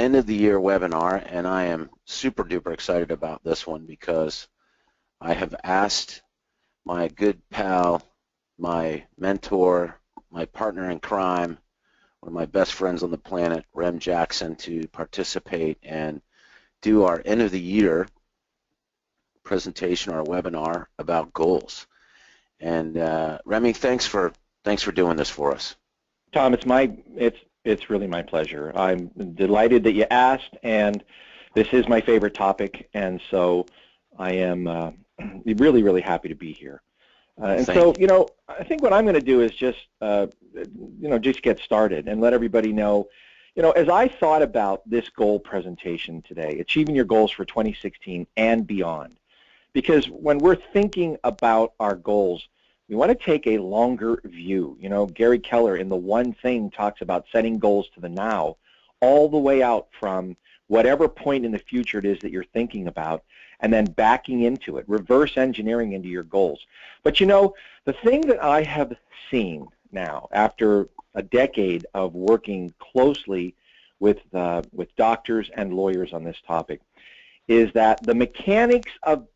end of the year webinar, and I am super duper excited about this one because I have asked my good pal, my mentor, my partner in crime, one of my best friends on the planet, Rem Jackson, to participate and do our end of the year presentation or webinar about goals. And Remy, thanks for doing this for us. Tom, it's really my pleasure. I'm delighted that you asked, and this is my favorite topic, and so I am really, really happy to be here. And so, you know, I think what I'm going to do is just, just get started and let everybody know, you know, as I thought about this goal presentation today, achieving your goals for 2016 and beyond, because when we're thinking about our goals, we want to take a longer view. You know, Gary Keller in The One Thing talks about setting goals to the now, all the way out from whatever point in the future it is that you're thinking about, and then backing into it, reverse engineering into your goals. But you know, the thing that I have seen now, after a decade of working closely with doctors and lawyers on this topic, is that the mechanics of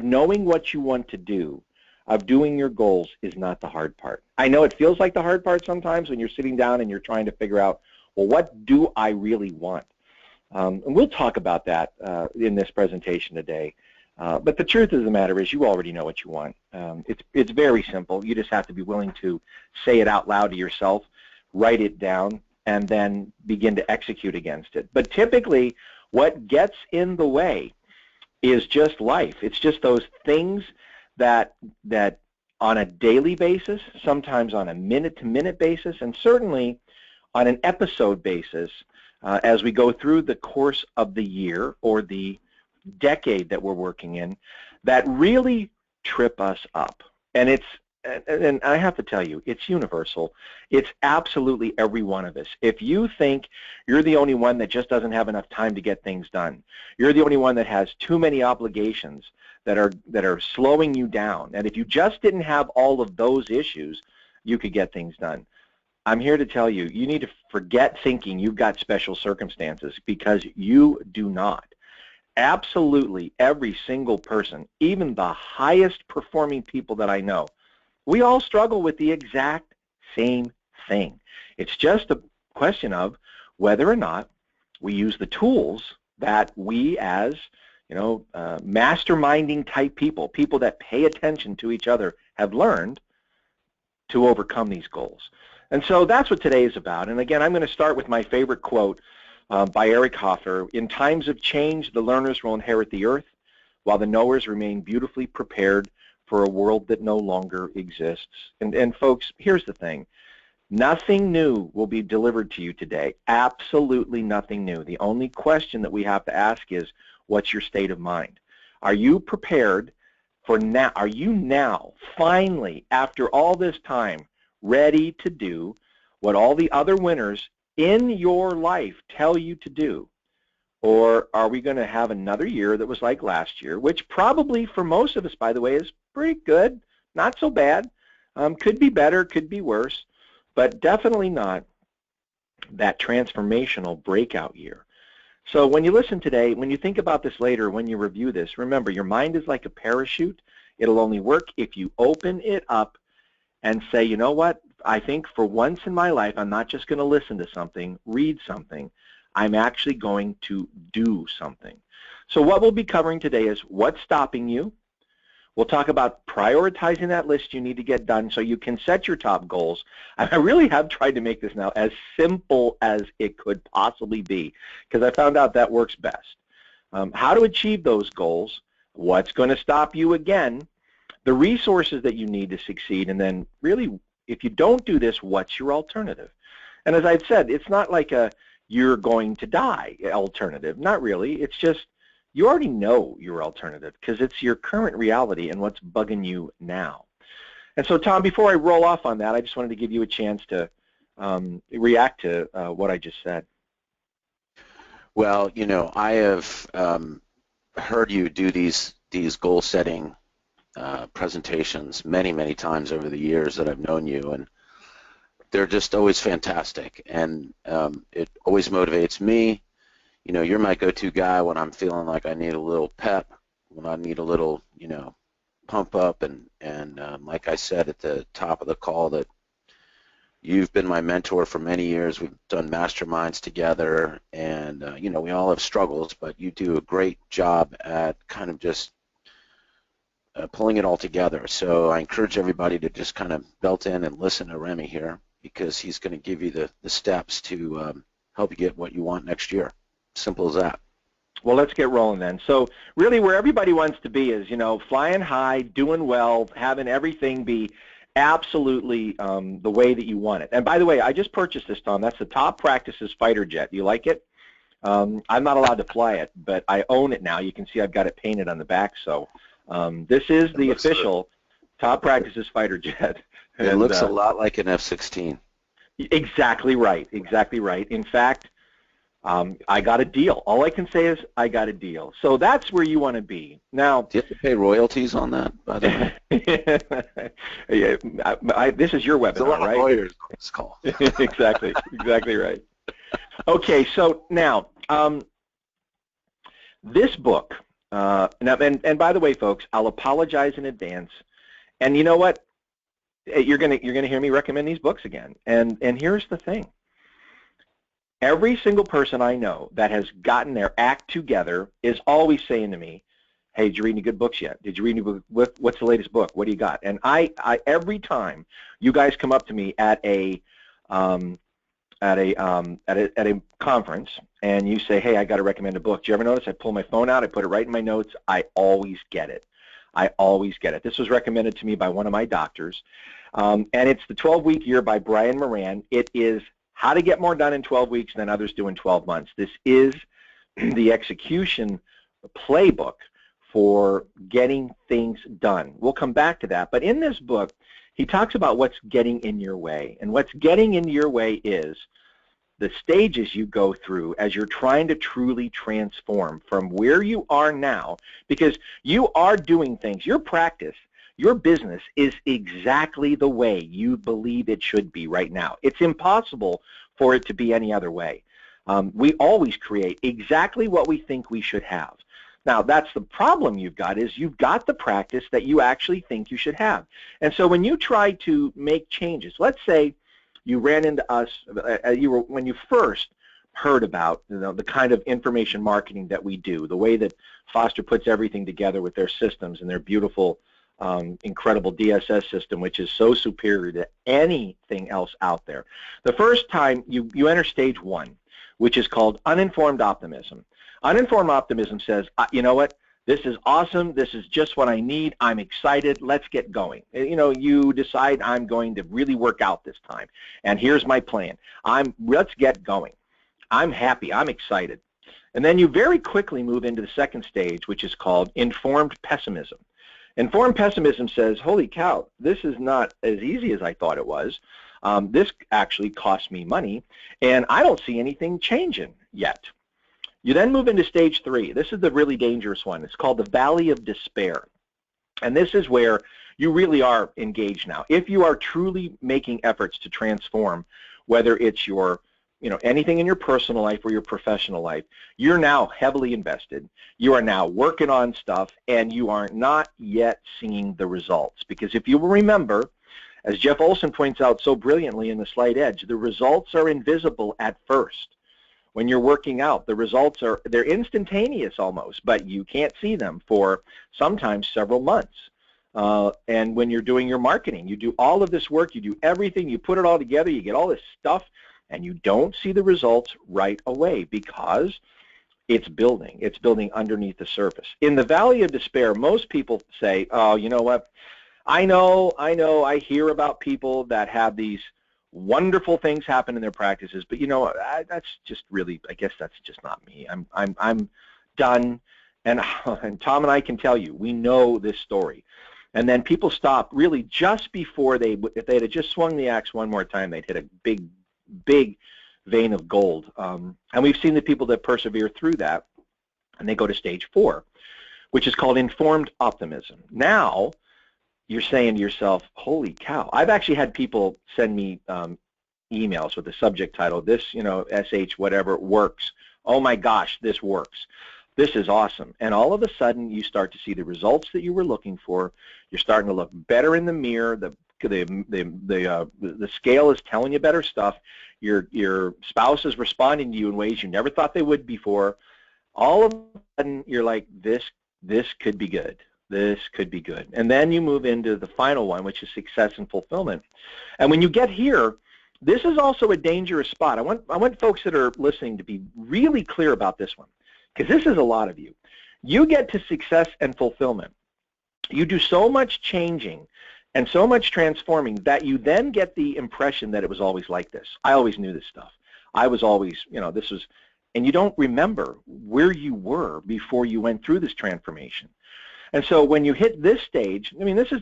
knowing what you want to do, of doing your goals, is not the hard part. I know it feels like the hard part sometimes when you're sitting down and you're trying to figure out, well, what do I really want? And we'll talk about that in this presentation today. But the truth of the matter is you already know what you want. It's very simple. You just have to be willing to say it out loud to yourself, write it down, and then begin to execute against it. But typically what gets in the way is just life. It's just those things that on a daily basis, sometimes on a minute-to-minute basis, and certainly on an episode basis, as we go through the course of the year or the decade that we're working in, that really trip us up. And I have to tell you, it's universal. It's absolutely every one of us. If you think you're the only one that just doesn't have enough time to get things done, you're the only one that has too many obligations that are slowing you down, and if you just didn't have all of those issues, you could get things done, I'm here to tell you, you need to forget thinking you've got special circumstances, because you do not. Absolutely every single person, even the highest performing people that I know, we all struggle with the exact same thing. It's just a question of whether or not we use the tools that we, as masterminding type people that pay attention to each other, have learned to overcome these goals. And so that's what today is about. And again, I'm going to start with my favorite quote by Eric Hoffer: "In times of change, the learners will inherit the earth, while the knowers remain beautifully prepared for a world that no longer exists." And folks, here's the thing. Nothing new will be delivered to you today. Absolutely nothing new. The only question that we have to ask is, what's your state of mind? Are you prepared for now? Are you now, finally, after all this time, ready to do what all the other winners in your life tell you to do? Or are we going to have another year that was like last year, which probably for most of us, by the way, is pretty good, not so bad, could be better, could be worse, but definitely not that transformational breakout year. So when you listen today, when you think about this later, when you review this, remember, your mind is like a parachute. It'll only work if you open it up and say, you know what, I think for once in my life, I'm not just going to listen to something, read something. I'm actually going to do something. So what we'll be covering today is what's stopping you. We'll talk about prioritizing that list you need to get done so you can set your top goals. I really have tried to make this now as simple as it could possibly be, because I found out that works best. How to achieve those goals, what's going to stop you again, the resources that you need to succeed, and then really, if you don't do this, what's your alternative? And as I've said, it's not like a you're going to die alternative. Not really. It's just you already know your alternative, because it's your current reality and what's bugging you now. And so, Tom, before I roll off on that, I just wanted to give you a chance to react to what I just said. Well, you know, I have heard you do these goal-setting presentations many times over the years that I've known you, and they're just always fantastic, and it always motivates me. you're my go-to guy when I'm feeling like I need a little pep, when I need a little, pump up. And like I said at the top of the call, that you've been my mentor for many years. We've done masterminds together, and we all have struggles, but you do a great job at kind of just pulling it all together. So I encourage everybody to just kind of belt in and listen to Remy here, because he's going to give you the steps to help you get what you want next year. Simple as that. Well, let's get rolling then. So really where everybody wants to be is, flying high, doing well, having everything be absolutely the way that you want it. And by the way, I just purchased this, Tom. That's the Top Practices fighter jet. Do you like it? I'm not allowed to fly it, but I own it now. You can see I've got it painted on the back. So this is the official Top Practices fighter jet. It looks a lot like an F-16. Exactly right. Exactly right. In fact, I got a deal. All I can say is I got a deal. So that's where you want to be. Now, do you have to pay royalties on that, by the way? Yeah, this is your webinar, right? There's a lot of lawyers on this call. Exactly. Exactly right. Okay, so now, this book, and by the way, folks, I'll apologize in advance. And you know what? You're gonna hear me recommend these books again. And here's the thing. Every single person I know that has gotten their act together is always saying to me, "Hey, did you read any good books yet? Did you read any book? What's the latest book? What do you got?" And I every time you guys come up to me at a conference and you say, "Hey, I got to recommend a book." Do you ever notice I pull my phone out, I put it right in my notes? I always get it. I always get it. This was recommended to me by one of my doctors, and it's the 12-Week Year by Brian Moran. It is how to get more done in 12 weeks than others do in 12 months. This is the execution playbook for getting things done. We'll come back to that. But in this book, he talks about what's getting in your way. And what's getting in your way is the stages you go through as you're trying to truly transform from where you are now, because you are doing things. Your practice, your business is exactly the way you believe it should be right now. It's impossible for it to be any other way. We always create exactly what we think we should have. Now, that's the problem you've got, is you've got the practice that you actually think you should have. And so when you try to make changes, let's say you ran into us, when you first heard about the kind of information marketing that we do, the way that Foster puts everything together with their systems and their beautiful incredible DSS system, which is so superior to anything else out there. The first time you enter stage 1, which is called uninformed optimism. Uninformed optimism says, you know what, this is awesome, this is just what I need, I'm excited, let's get going. You decide, I'm going to really work out this time, and here's my plan. Let's get going. I'm happy, I'm excited. And then you very quickly move into the second stage, which is called informed pessimism. Informed pessimism says, holy cow, this is not as easy as I thought it was. This actually cost me money, and I don't see anything changing yet. You then move into stage 3. This is the really dangerous one. It's called the Valley of Despair. And this is where you really are engaged now. If you are truly making efforts to transform, whether it's your anything in your personal life or your professional life, you're now heavily invested. You are now working on stuff, and you are not yet seeing the results. Because if you will remember, as Jeff Olson points out so brilliantly in The Slight Edge, the results are invisible at first. When you're working out, the results they're instantaneous almost, but you can't see them for sometimes several months. And when you're doing your marketing, you do all of this work, you do everything, you put it all together, you get all this stuff, and you don't see the results right away because it's building underneath the surface. In the Valley of Despair, most people say, oh, you know what, I know, I hear about people that have these wonderful things happen in their practices, but that's just really, I guess that's just not me. I'm done, and Tom and I can tell you, we know this story. And then people stop really just before if they had just swung the axe one more time, they'd hit a big vein of gold. And we've seen the people that persevere through that, and they go to stage 4, which is called informed optimism. Now, you're saying to yourself, holy cow. I've actually had people send me emails with the subject title, this, SH whatever works oh my gosh, this works. This is awesome. And all of a sudden, you start to see the results that you were looking for. You're starting to look better in the mirror. The scale is telling you better stuff. Your spouse is responding to you in ways you never thought they would before. All of a sudden, you're like, this could be good. This could be good. And then you move into the final one, which is success and fulfillment. And when you get here, this is also a dangerous spot. I want folks that are listening to be really clear about this one, because this is a lot of you. You get to success and fulfillment. You do so much changing and so much transforming that you then get the impression that it was always like this. I always knew this stuff. I was always, this was, and you don't remember where you were before you went through this transformation. And so when you hit this stage, I mean, this is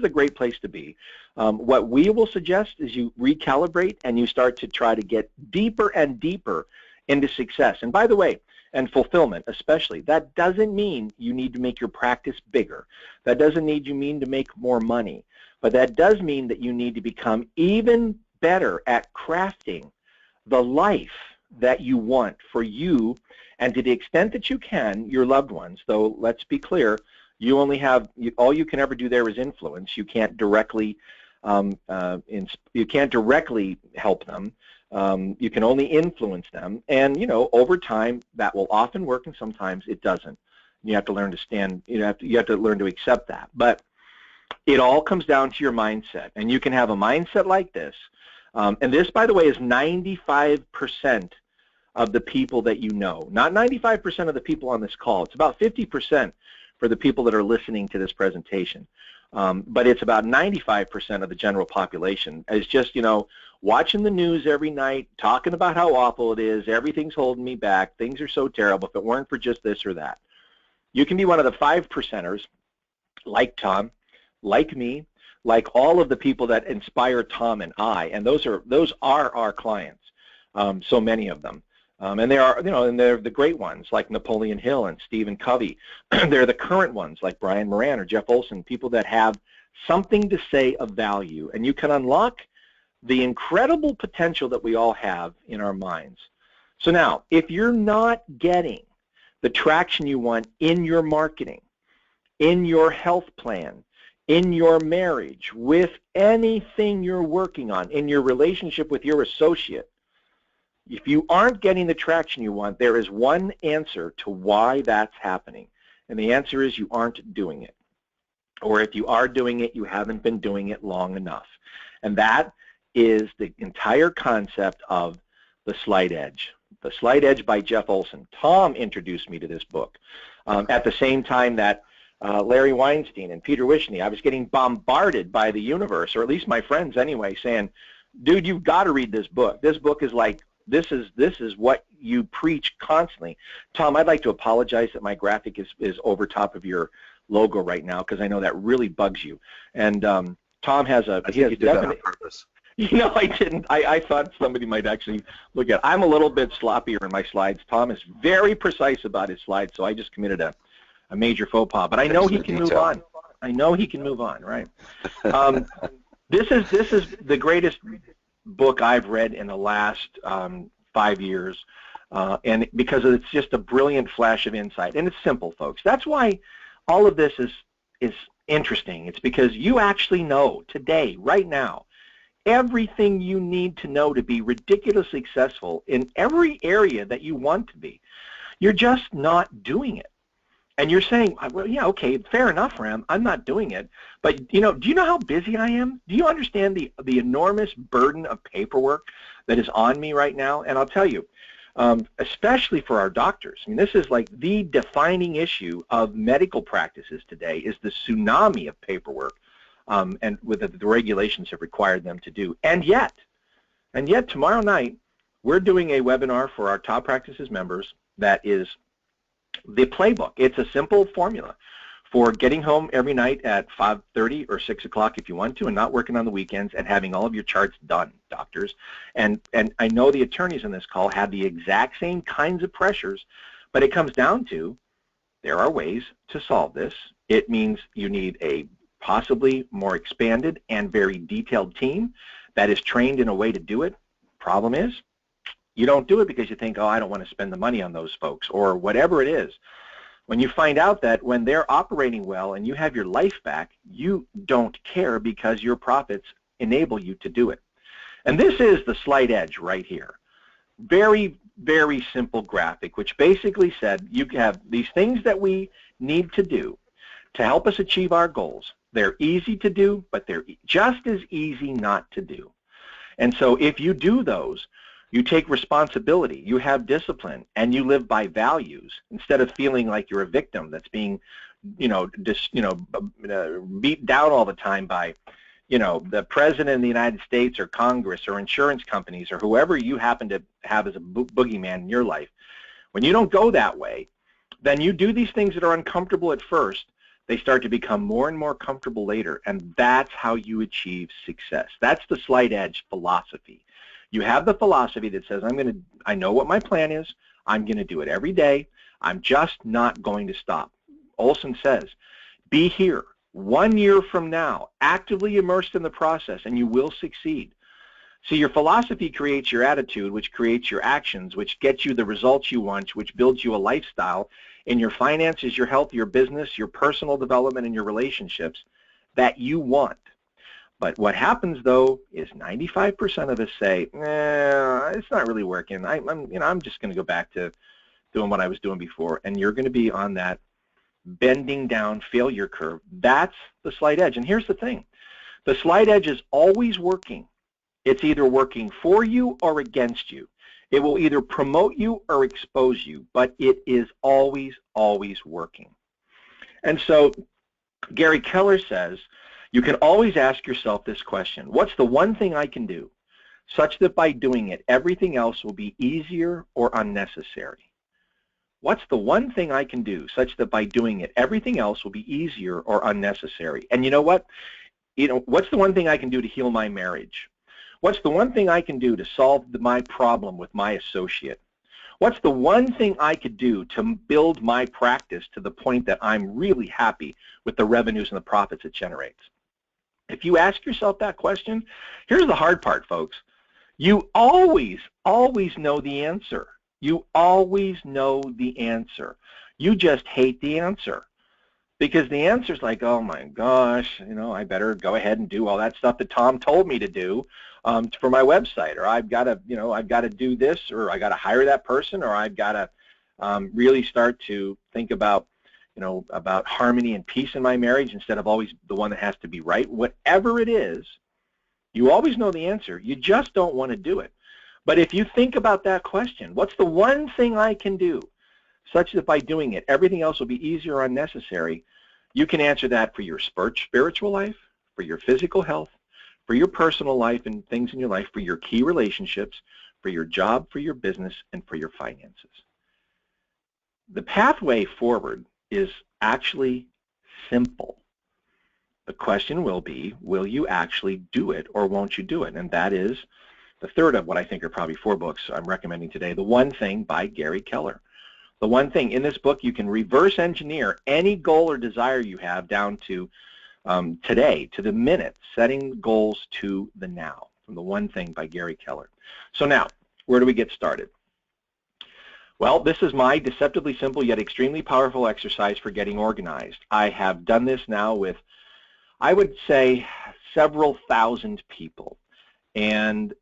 a great place to be. What we will suggest is you recalibrate and you start to try to get deeper and deeper into success. And by the way, and fulfillment especially, that doesn't mean you need to make your practice bigger. That doesn't mean to make more money. But that does mean that you need to become even better at crafting the life that you want for you, and to the extent that you can, your loved ones. Though let's be clear, you only have, all you can ever do there is influence. You can't directly help them. You can only influence them, and over time that will often work, and sometimes it doesn't. You have to learn to stand. You have to learn to accept that. But it all comes down to your mindset, and you can have a mindset like this. And this, by the way, is 95% of the people that you know. Not 95% of the people on this call. It's about 50% for the people that are listening to this presentation. But it's about 95% of the general population. It's just, watching the news every night, talking about how awful it is, everything's holding me back, things are so terrible, if it weren't for just this or that. You can be one of the 5%ers, like Tom, like me, like all of the people that inspire Tom and I, and those are our clients, so many of them. And they are, and they're the great ones like Napoleon Hill and Stephen Covey. They're the current ones like Brian Moran or Jeff Olson, people that have something to say of value. And you can unlock the incredible potential that we all have in our minds. So now, if you're not getting the traction you want in your marketing, in your health plan, in your marriage, with anything you're working on, in your relationship with your associate, if you aren't getting the traction you want, there is one answer to why that's happening. And the answer is you aren't doing it. Or if you are doing it, you haven't been doing it long enough. And that is the entire concept of The Slight Edge. The Slight Edge by Jeff Olson. Tom introduced me to this book. At the same time that Larry Weinstein and Peter Wishney, I was getting bombarded by the universe, or at least my friends anyway, saying, dude, you've got to read this book. This book is like, this is what you preach constantly. Tom, I'd like to apologize that my graphic is over top of your logo right now, because I know that really bugs you. And Tom has a... I think you did that on purpose. I didn't. I thought somebody might actually look at it. I'm a little bit sloppier in my slides. Tom is very precise about his slides, so I just committed a major faux pas. But I know he can move on. I know he can move on, right? This is the greatest book I've read in the last 5 years, and because it's just a brilliant flash of insight. And it's simple, folks. That's why all of this is interesting. It's because you actually know today, right now, everything you need to know to be ridiculously successful in every area that you want to be. You're just not doing it. And you're saying, well, yeah, okay, fair enough, Rem, I'm not doing it. But, do you know how busy I am? Do you understand the enormous burden of paperwork that is on me right now? And I'll tell you, especially for our doctors, I mean, this is like the defining issue of medical practices today, is the tsunami of paperwork. And with the regulations have required them to do. And yet tomorrow night, we're doing a webinar for our top practices members that is the playbook. It's a simple formula for getting home every night at 5:30 or 6 o'clock if you want to, and not working on the weekends, and having all of your charts done, doctors. And I know the attorneys on this call have the exact same kinds of pressures, but it comes down to there are ways to solve this. It means you need a possibly more expanded and very detailed team that is trained in a way to do it. Problem is, You don't do it because you think, oh, I don't want to spend the money on those folks or whatever it is. When you find out that when they're operating well and you have your life back, you don't care because your profits enable you to do it. And this is the slight edge right here. Very, very simple graphic, which basically said you have these things that we need to do to help us achieve our goals. They're easy to do, but they're just as easy not to do. And so if you do those, you take responsibility, you have discipline, and you live by values instead of feeling like you're a victim that's being, beat down all the time by, the president of the United States or Congress or insurance companies or whoever you happen to have as a boogeyman in your life. When you don't go that way, then you do these things that are uncomfortable at first. They start to become more and more comfortable later, and that's how you achieve success. That's the slight edge philosophy. You have the philosophy that says, I know what my plan is. I'm going to do it every day. I'm just not going to stop. Olson says, be here 1 year from now, actively immersed in the process, and you will succeed. See, your philosophy creates your attitude, which creates your actions, which gets you the results you want, which builds you a lifestyle in your finances, your health, your business, your personal development, and your relationships that you want. But what happens, though, is 95% of us say, it's not really working. I'm just going to go back to doing what I was doing before, and you're going to be on that bending down failure curve. That's the slight edge. And here's the thing. The slight edge is always working. It's either working for you or against you. It will either promote you or expose you, but it is always, always working. And so Gary Keller says, you can always ask yourself this question: what's the one thing I can do such that by doing it, everything else will be easier or unnecessary? What's the one thing I can do such that by doing it, everything else will be easier or unnecessary? And you know what? What's the one thing I can do to heal my marriage? What's the one thing I can do to solve my problem with my associate? What's the one thing I could do to build my practice to the point that I'm really happy with the revenues and the profits it generates? If you ask yourself that question, here's the hard part, folks. You always, always know the answer. You always know the answer. You just hate the answer. Because the answer is like, oh my gosh, I better go ahead and do all that stuff that Tom told me to do for my website, or I've got to do this, or I got to hire that person, or I've got to really start to think about, about harmony and peace in my marriage instead of always the one that has to be right. Whatever it is, you always know the answer. You just don't want to do it. But if you think about that question, what's the one thing I can do such that by doing it, everything else will be easier or unnecessary, you can answer that for your spiritual life, for your physical health, for your personal life and things in your life, for your key relationships, for your job, for your business, and for your finances. The pathway forward is actually simple. The question will be, will you actually do it or won't you do it? And that is the third of what I think are probably 4 books I'm recommending today, The One Thing by Gary Keller. The one thing, in this book, you can reverse engineer any goal or desire you have down to today, to the minute, setting goals to the now, from The One Thing by Gary Keller. So now, where do we get started? Well, this is my deceptively simple yet extremely powerful exercise for getting organized. I have done this now with, I would say, several thousand people, and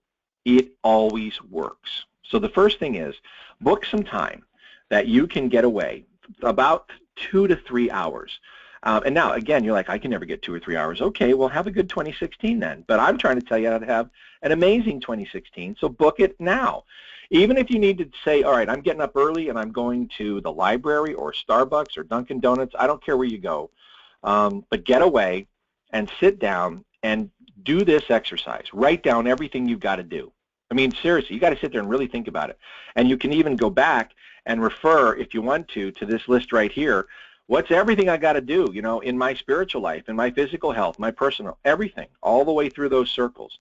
it always works. So the first thing is, book some time that you can get away, about 2 to 3 hours. And now, again, you're like, I can never get 2 or 3 hours. Okay, well, have a good 2016 then. But I'm trying to tell you how to have an amazing 2016, so book it now. Even if you need to say, all right, I'm getting up early and I'm going to the library or Starbucks or Dunkin' Donuts, I don't care where you go, but get away and sit down and do this exercise. Write down everything you've got to do. I mean, seriously, you got to sit there and really think about it. And you can even go back and refer, if you want to this list right here. What's everything I got to do, in my spiritual life, in my physical health, my personal, everything, all the way through those circles.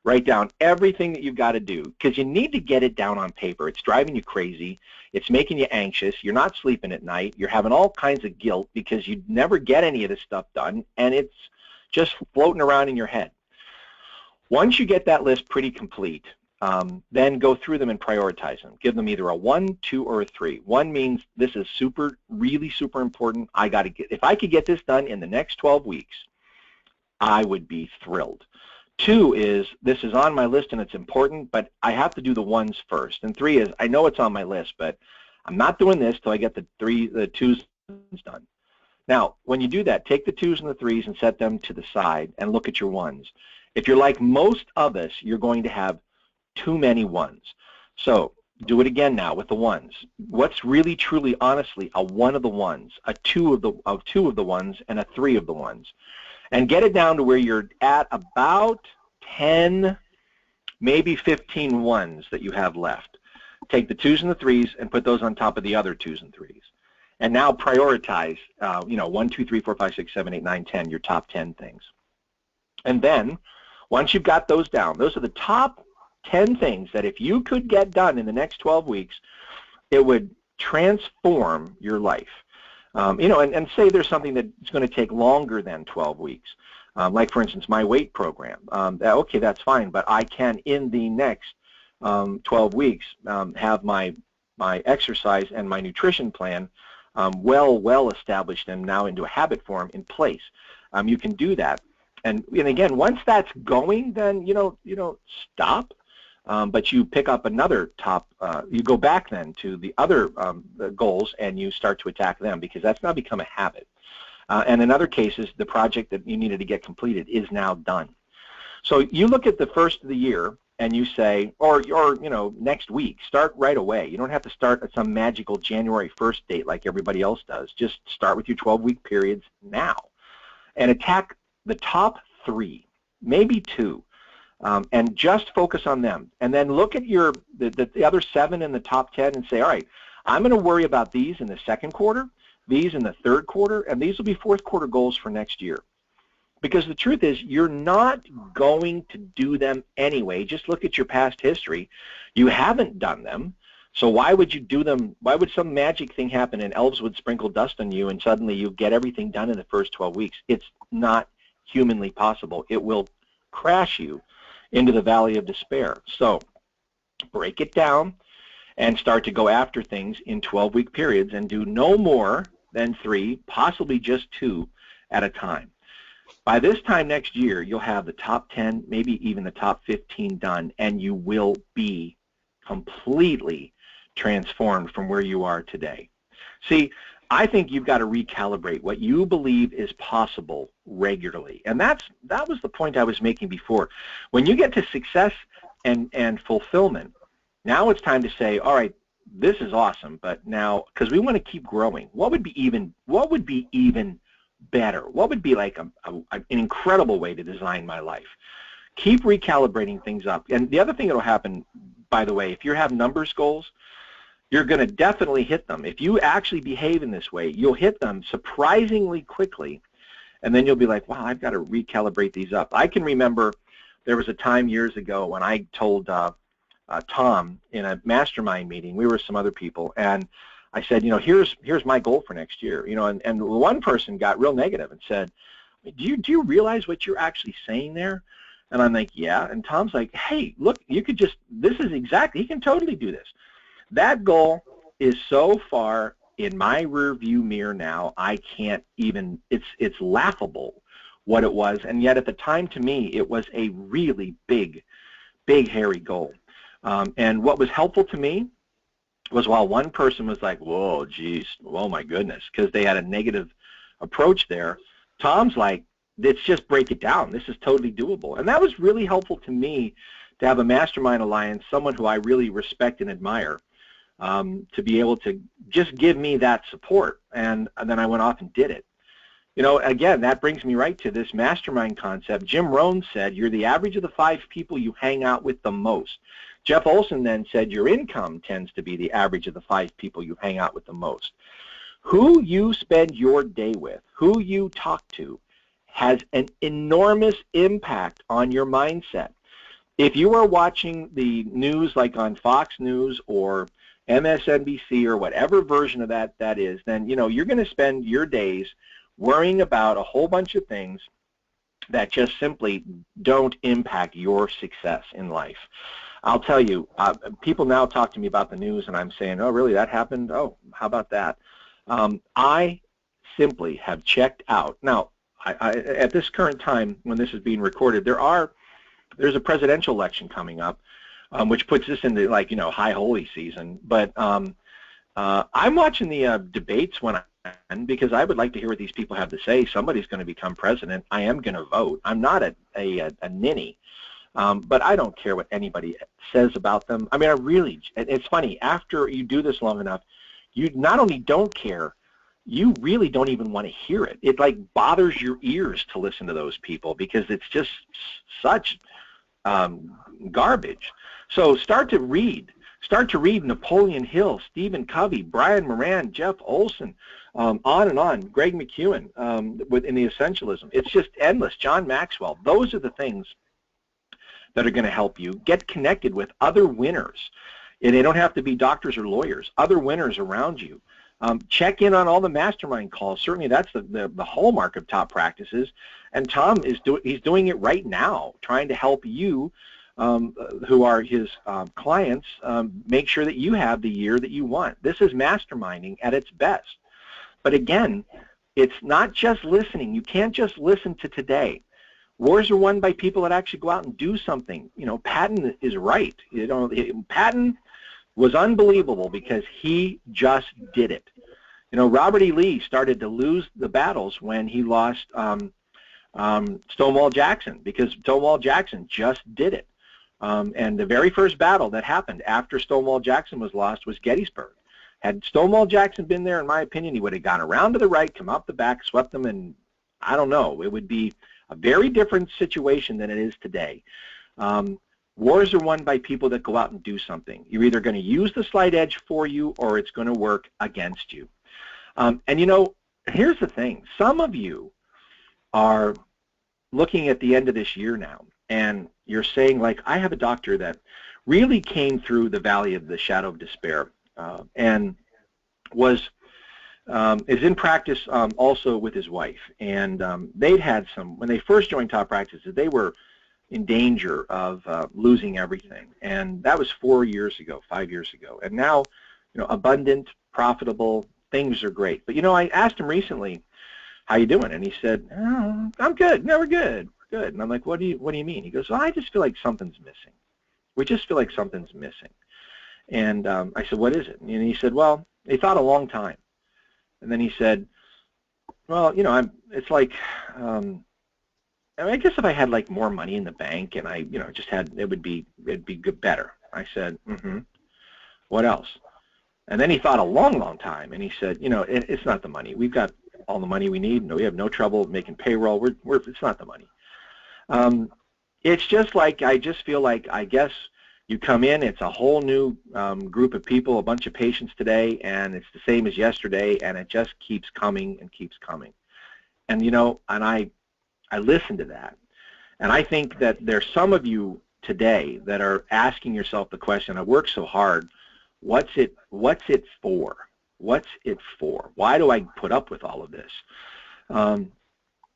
Write down everything that you've got to do, because you need to get it down on paper. It's driving you crazy. It's making you anxious. You're not sleeping at night. You're having all kinds of guilt because you never get any of this stuff done, and it's just floating around in your head. Once you get that list pretty complete, then go through them and prioritize them. Give them either a 1, 2, or a 3. 1 means this is really super important. If I could get this done in the next 12 weeks, I would be thrilled. 2 is this is on my list and it's important, but I have to do the 1s first. And 3 is I know it's on my list, but I'm not doing this till I get the 2s done. Now, when you do that, take the 2s and the 3s and set them to the side and look at your 1s. If you're like most of us, you're going to have too many 1s. So do it again now with the 1s. What's really, truly, honestly a 1 of the 1s, a 2 of the 1s, and a 3 of the 1s? And get it down to where you're at about 10, maybe 15 1s that you have left. Take the 2s and the 3s and put those on top of the other 2s and 3s. And now prioritize, 1, 2, 3, 4, 5, 6, 7, 8, 9, 10, your top 10 things. And then, once you've got those down, those are the top 10 things that if you could get done in the next 12 weeks, it would transform your life. And say there's something that's going to take longer than 12 weeks. Like, for instance, my weight program. Okay, that's fine, but I can, in the next 12 weeks, have my exercise and my nutrition plan well established and now into a habit form in place. You can do that. And again, once that's going, then you don't stop, but you pick up another you go back then to the other goals and you start to attack them because that's now become a habit. And in other cases, the project that you needed to get completed is now done. So you look at the first of the year and you say, or next week, start right away. You don't have to start at some magical January 1st date like everybody else does. Just start with your 12-week periods now and attack the top 3, maybe 2, and just focus on them. And then look at the other 7 in the top 10 and say, all right, I'm going to worry about these in the second quarter, these in the third quarter, and these will be fourth quarter goals for next year. Because the truth is, you're not going to do them anyway. Just look at your past history. You haven't done them. So why would you do them? Why would some magic thing happen and elves would sprinkle dust on you and suddenly you get everything done in the first 12 weeks? It's not humanly possible. It will crash you into the valley of despair. So break it down and start to go after things in 12-week periods and do no more than 3, possibly just 2 at a time. By this time next year, you'll have the top 10, maybe even the top 15 done, and you will be completely transformed from where you are today. See, I think you've got to recalibrate what you believe is possible regularly. And that was the point I was making before. When you get to success and fulfillment, now it's time to say, all right, this is awesome, but now, because we want to keep growing, what would be even better? What would be like an incredible way to design my life? Keep recalibrating things up. And the other thing that will happen, by the way, if you have numbers goals, you're going to definitely hit them. If you actually behave in this way, you'll hit them surprisingly quickly, and then you'll be like, wow, I've got to recalibrate these up. I can remember there was a time years ago when I told Tom in a mastermind meeting, we were some other people, and I said, here's my goal for next year, and one person got real negative and said, do you realize what you're actually saying there? And I'm like, yeah. And Tom's like, hey, look, he can totally do this. That goal is so far in my rear view mirror now, I can't even, it's laughable what it was. And yet at the time, to me, it was a really big, hairy goal. And what was helpful to me was while one person was like, whoa, geez, oh my goodness, because they had a negative approach there, Tom's like, let's just break it down. This is totally doable. And that was really helpful to me to have a mastermind alliance, someone who I really respect and admire, to be able to just give me that support. And then I went off and did it. Again, that brings me right to this mastermind concept. Jim Rohn said, you're the average of the 5 people you hang out with the most. Jeff Olson then said, your income tends to be the average of the 5 people you hang out with the most. Who you spend your day with, who you talk to, has an enormous impact on your mindset. If you are watching the news like on Fox News or MSNBC or whatever version of that is, then you're going to spend your days worrying about a whole bunch of things that just simply don't impact your success in life. I'll tell you, people now talk to me about the news, and I'm saying, oh, really, that happened? Oh, how about that? I simply have checked out. Now, at this current time, when this is being recorded, there's a presidential election coming up, which puts this into, like, high holy season. But I'm watching the debates when I can, because I would like to hear what these people have to say. Somebody's going to become president. I am going to vote. I'm not a ninny. But I don't care what anybody says about them. I mean, it's funny, after you do this long enough, you not only don't care, you really don't even want to hear it. It like bothers your ears to listen to those people because it's just such garbage. So start to read Napoleon Hill, Stephen Covey, Brian Moran, Jeff Olson, on and on, Greg McEwen in the Essentialism. It's just endless. John Maxwell. Those are the things that are going to help you get connected with other winners. And they don't have to be doctors or lawyers, other winners around you. Check in on all the mastermind calls. Certainly that's the hallmark of Top Practices. And Tom he's doing it right now, trying to help you, who are his clients, make sure that you have the year that you want. This is masterminding at its best. But again, it's not just listening. You can't just listen to today. Wars are won by people that actually go out and do something. Patton is right. Patton was unbelievable because he just did it. Robert E. Lee started to lose the battles when he lost Stonewall Jackson, because Stonewall Jackson just did it. And the very first battle that happened after Stonewall Jackson was lost was Gettysburg. Had Stonewall Jackson been there, in my opinion, he would have gone around to the right, come out the back, swept them, and I don't know. It would be a very different situation than it is today. Wars are won by people that go out and do something. You're either going to use the slight edge for you or it's going to work against you. And here's the thing. Some of you are looking at the end of this year now, and you're saying, like, I have a doctor that really came through the valley of the shadow of despair and is in practice also with his wife. And they'd had when they first joined Top Practices, they were in danger of losing everything. And that was 4 years ago, 5 years ago. And now, abundant, profitable, things are great. But, I asked him recently, how you doing? And he said, oh, I'm good. No, we're good. We're good. And I'm like, what do you mean? He goes, well, I just feel like something's missing. We just feel like something's missing. And I said, what is it? And he said, well, he thought a long time. And then he said, well, it's like, I guess if I had like more money in the bank and I, just had, it'd be good, better. I said, what else? And then he thought a long, long time, and he said, it's not the money. We've got all the money we need. No, we have no trouble making payroll. It's not the money. It's just like, I just feel like, I guess you come in, it's a whole new group of people, a bunch of patients today, and it's the same as yesterday, and it just keeps coming and keeps coming. And, and I listen to that. And I think that there's some of you today that are asking yourself the question, I work so hard, what's it for? What's it for? Why do I put up with all of this? And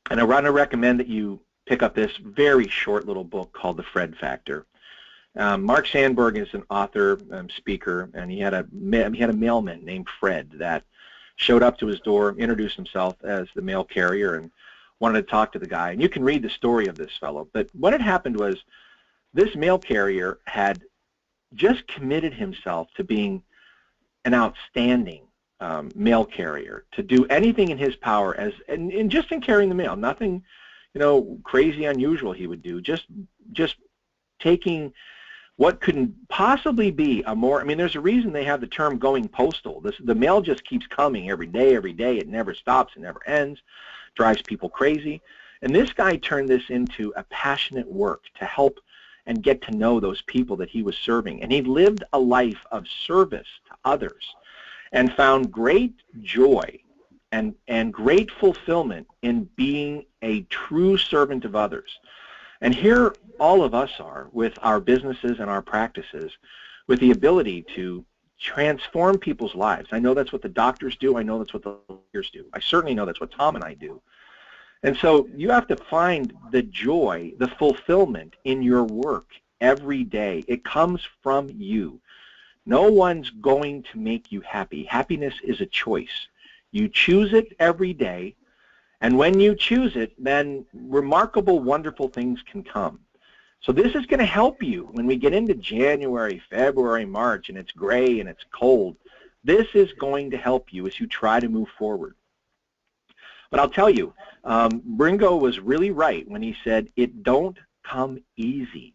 I want to recommend that you pick up this very short little book called The Fred Factor. Mark Sandberg is an author, speaker, and he had a mailman named Fred that showed up to his door, introduced himself as the mail carrier, and wanted to talk to the guy. And you can read the story of this fellow. But what had happened was this mail carrier had just committed himself to being an outstanding mail carrier, to do anything in his power and just in carrying the mail, nothing, crazy unusual he would do, just taking what couldn't possibly be there's a reason they have the term going postal. The mail just keeps coming every day. It never stops, it never ends, drives people crazy. And this guy turned this into a passionate work to help and get to know those people that he was serving. And he lived a life of service to others and found great joy and great fulfillment in being a true servant of others. And here all of us are with our businesses and our practices, with the ability to transform people's lives. I know that's what the doctors do. I know that's what the lawyers do. I certainly know that's what Tom and I do. And so you have to find the joy, the fulfillment in your work every day. It comes from you. No one's going to make you happy. Happiness is a choice. You choose it every day, and when you choose it, then remarkable, wonderful things can come. So this is going to help you when we get into January, February, March, and it's gray and it's cold. This is going to help you as you try to move forward. But I'll tell you, Bringo was really right when he said it don't come easy.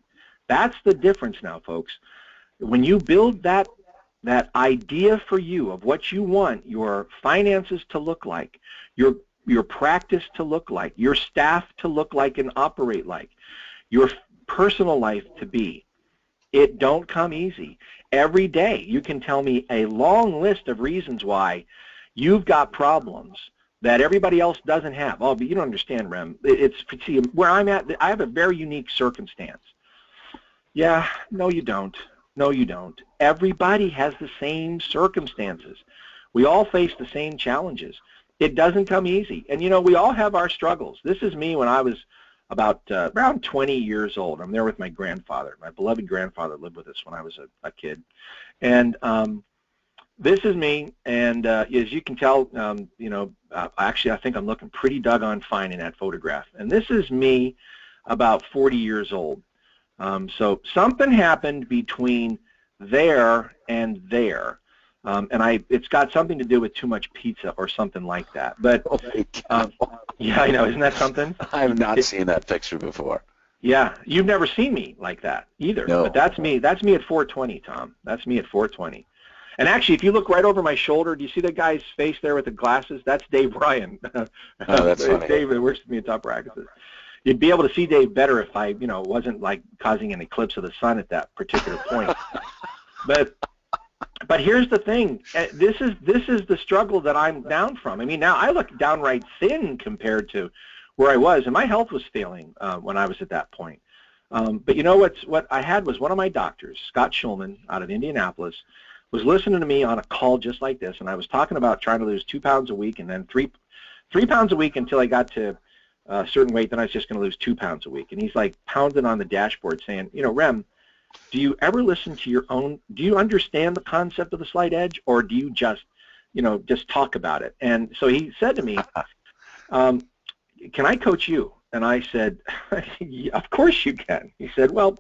That's the difference now, folks. When you build that idea for you of what you want your finances to look like, your practice to look like, your staff to look like and operate like, your personal life to be, it don't come easy. Every day you can tell me a long list of reasons why you've got problems that everybody else doesn't have. Oh, but you don't understand, Rem. See, where I'm at, I have a very unique circumstance. Yeah, no you don't. No you don't. Everybody has the same circumstances. We all face the same challenges. It doesn't come easy. And you know, we all have our struggles. This is me when I was about around 20 years old. I'm there with my grandfather. My beloved grandfather lived with us when I was a kid. And this is me, and as you can tell, actually I think I'm looking pretty doggone fine in that photograph. And this is me about 40 years old. So something happened between there and there. And it's got something to do with too much pizza or something like that. But yeah, I know, isn't that something? I have not seen that picture before. Yeah, you've never seen me like that either. No. But that's me. That's me at 420, Tom. That's me at 420. And actually, if you look right over my shoulder, do you see that guy's face there with the glasses? That's Dave Bryan. Oh, that's funny. Dave works with me at Top Practices. You'd be able to see Dave better if I, wasn't like causing an eclipse of the sun at that particular point. But here's the thing. This is the struggle that I'm down from. I mean, now I look downright thin compared to where I was, and my health was failing when I was at that point. But you know what I had was one of my doctors, Scott Schulman, out of Indianapolis, was listening to me on a call just like this, and I was talking about trying to lose 2 pounds a week, and then three pounds a week until I got to a certain weight. Then I was just going to lose 2 pounds a week, and he's like pounding on the dashboard saying, Rem, do you ever listen to your own? Do you understand the concept of the slight edge, or do you just talk about it? And so he said to me, can I coach you? And I said, yeah, of course you can. He said, well,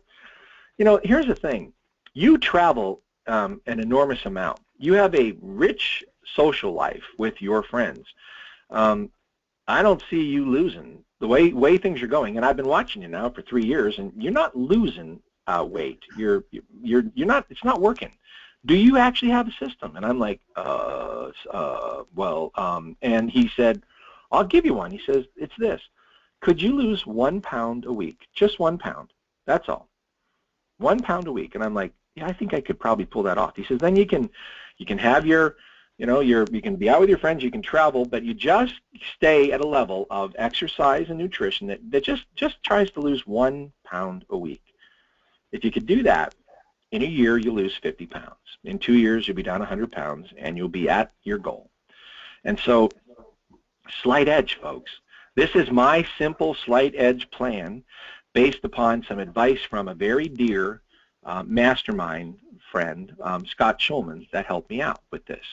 here's the thing. You travel an enormous amount. You have a rich social life with your friends. I don't see you losing the way things are going. And I've been watching you now for 3 years, and you're not losing weight. You're not. It's not working. Do you actually have a system? And I'm like, and he said, I'll give you one. He says, it's this. Could you lose 1 pound a week? Just 1 pound. That's all. 1 pound a week. And I'm like, yeah, I think I could probably pull that off. He says, then you can have you can be out with your friends, you can travel, but you just stay at a level of exercise and nutrition that just tries to lose 1 pound a week. If you could do that, in a year you'll lose 50 pounds. In 2 years you'll be down 100 pounds, and you'll be at your goal. And so, slight edge, folks. This is my simple slight edge plan based upon some advice from a very dear mastermind friend, Scott Schulman, that helped me out with this.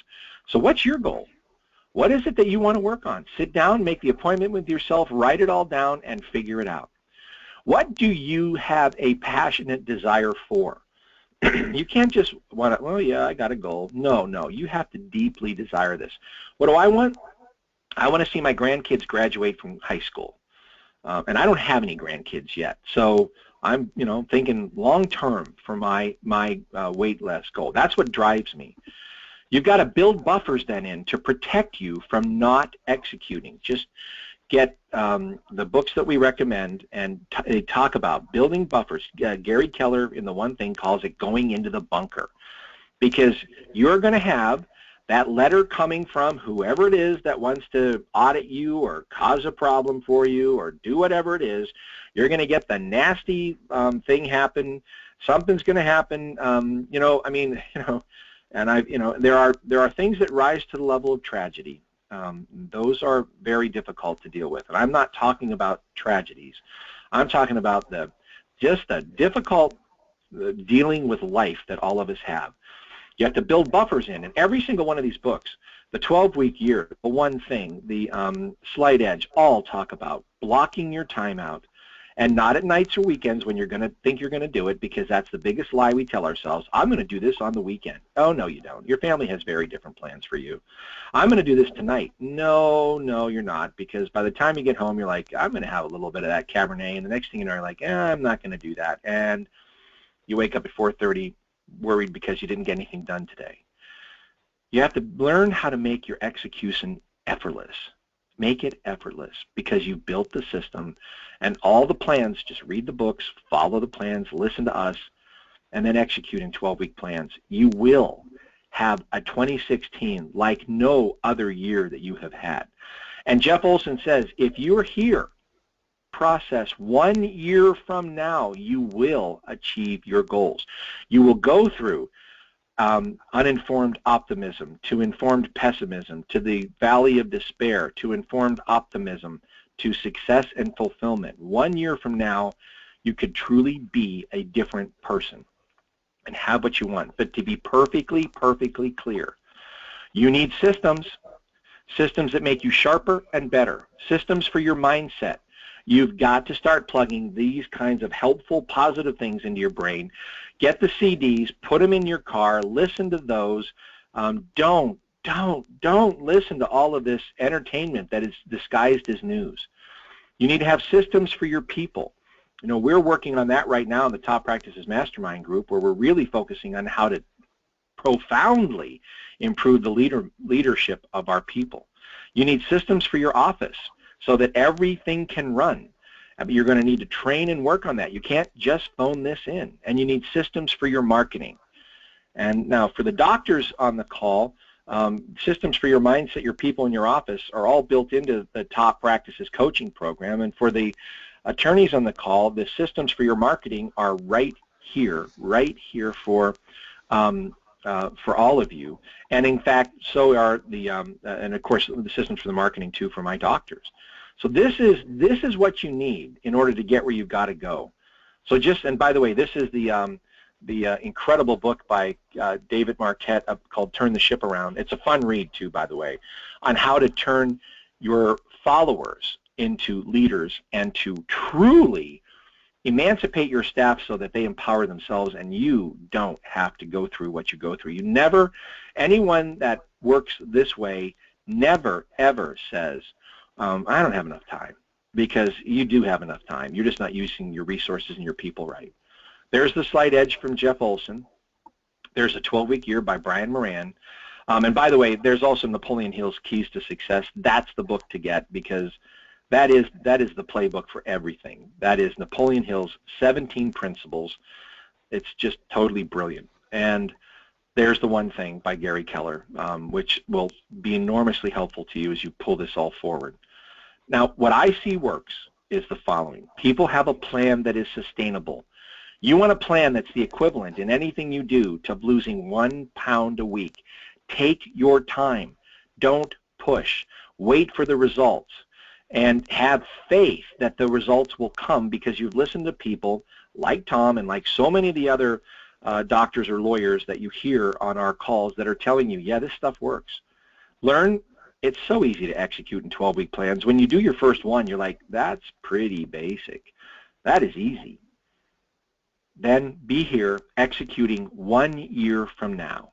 So what's your goal? What is it that you want to work on? Sit down, make the appointment with yourself, write it all down, and figure it out. What do you have a passionate desire for? You can't just want to, well, yeah, I got a goal. No, you have to deeply desire this. What do I want? I want to see my grandkids graduate from high school. And I don't have any grandkids yet. So I'm, thinking long term for my weight loss goal. That's what drives me. You've got to build buffers then in to protect you from not executing. Just get the books that we recommend, and they talk about building buffers. Gary Keller in the One Thing calls it going into the bunker, because you're going to have that letter coming from whoever it is that wants to audit you or cause a problem for you or do whatever it is. You're going to get the nasty thing happen. Something's going to happen. And there are things that rise to the level of tragedy. Those are very difficult to deal with. And I'm not talking about tragedies. I'm talking about the difficult dealing with life that all of us have. You have to build buffers in. And every single one of these books, the 12-week year, the one thing, the slight edge, all talk about blocking your time out, and not at nights or weekends when you're going to think you're going to do it, because that's the biggest lie we tell ourselves. I'm going to do this on the weekend. Oh, no, you don't. Your family has very different plans for you. I'm going to do this tonight. No, you're not, because by the time you get home, you're like, I'm going to have a little bit of that Cabernet, and the next thing you know, you're like, I'm not going to do that. And you wake up at 4:30 worried because you didn't get anything done today. You have to learn how to make your execution effortless. Make it effortless, because you built the system, and all the plans, just read the books, follow the plans, listen to us, and then execute in 12-week plans. You will have a 2016 like no other year that you have had. And Jeff Olson says, if you're here, process 1 year from now, you will achieve your goals. You will go through uninformed optimism, to informed pessimism, to the valley of despair, to informed optimism, to success and fulfillment. 1 year from now, you could truly be a different person and have what you want. But to be perfectly clear, you need systems that make you sharper and better, systems for your mindset. You've got to start plugging these kinds of helpful, positive things into your brain. Get the CDs, put them in your car, listen to those. Don't listen to all of this entertainment that is disguised as news. You need to have systems for your people. You know, we're working on that right now in the Top Practices Mastermind group, where we're really focusing on how to profoundly improve the leadership of our people. You need systems for your office so that everything can run. You're going to need to train and work on that. You can't just phone this in. And you need systems for your marketing. And now for the doctors on the call, systems for your mindset, your people in your office are all built into the Top Practices coaching program. And for the attorneys on the call, the systems for your marketing are right here for all of you. And in fact, so are the, and of course, the systems for the marketing too for my doctors. So this is what you need in order to get where you've got to go. So just, and by the way, this is the incredible book by David Marquette called Turn the Ship Around. It's a fun read too, by the way, on how to turn your followers into leaders and to truly emancipate your staff so that they empower themselves and you don't have to go through what you go through. You never, anyone that works this way never ever says, I don't have enough time, because you do have enough time. You're just not using your resources and your people right. There's The Slight Edge from Jeff Olson. There's A 12-Week Year by Brian Moran. And by the way, there's also Napoleon Hill's Keys to Success. That's the book to get, because that is the playbook for everything. That is Napoleon Hill's 17 Principles. It's just totally brilliant. And there's The One Thing by Gary Keller, which will be enormously helpful to you as you pull this all forward. Now, what I see works is the following. People have a plan that is sustainable. You want a plan that's the equivalent in anything you do to losing 1 pound a week. Take your time. Don't push. Wait for the results. And have faith that the results will come, because you've listened to people like Tom and like so many of the other doctors or lawyers that you hear on our calls that are telling you, yeah, this stuff works. Learn. It's so easy to execute in 12-week plans. When you do your first one, you're like, that's pretty basic. That is easy. Then be here executing 1 year from now.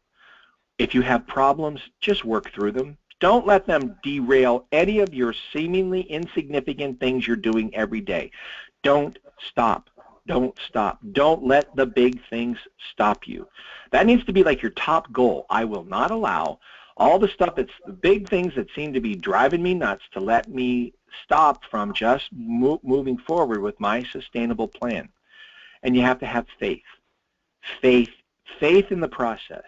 If you have problems, just work through them. Don't let them derail any of your seemingly insignificant things you're doing every day. Don't stop. Don't stop. Don't let the big things stop you. That needs to be like your top goal. I will not allow all the stuff that's the big things that seem to be driving me nuts to let me stop from just moving forward with my sustainable plan. And you have to have faith. Faith in the process.